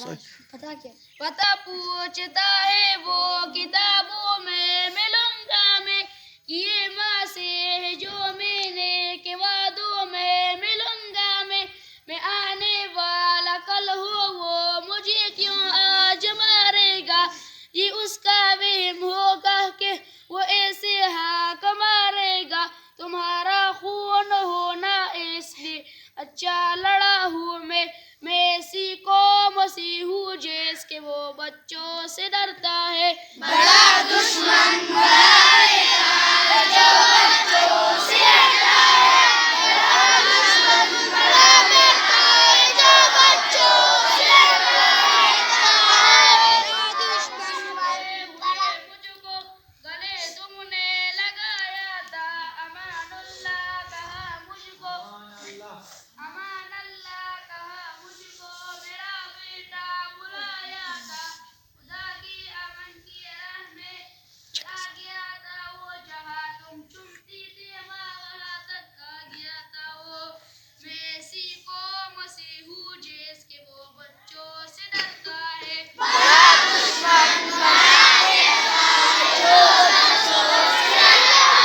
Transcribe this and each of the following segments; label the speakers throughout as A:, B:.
A: पता क्या पता पूछता है वो किताबों में मिलूंगा मैं ये माँ से है जो मैंने के वादों में मिलूंगा मैं आने वाला कल हो वो मुझे क्यों आज मारेगा ये उसका वहम होगा कि वो ऐसे हाक मारेगा तुम्हारा खून होना इसलिए अच्छा लड़ा हूँ मैं ऐसी कौम सी हूँ जिसके वो बच्चों से डरता है बड़ा दुश्मन बनाएगा जो बच्चों से डरता है बड़ा दुश्मन बड़ा बेटा है जो बच्चों से डरता है बड़ा दुश्मन बड़ा मुझको गले तुमने लगाया था अमानुल्लाह कहा मुझको अमान अल्लाह कहा मुझको मेरा बेटा बुलाया था खुदा की अमन की राह में चला गया था वो जहाँ तुम चुमती थी माँ वहाँ तक आ गया था वो मैं ऐसी कौम से हूँ जिसके वो बच्चों से डरता है बड़ा दुश्मन बनाएगा जो बच्चों से डरता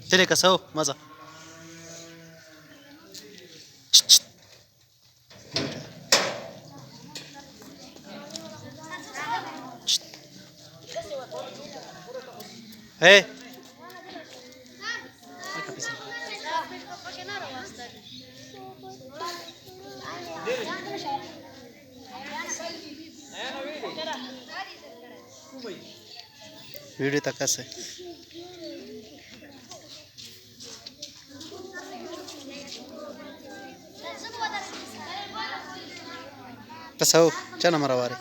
B: Tele kasao maza. Hey. Video takase. Kasao chana marawari.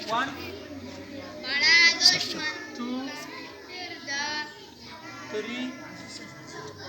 C: One,
A: बड़ा दुश्मन
C: two,
A: किरदार
C: 3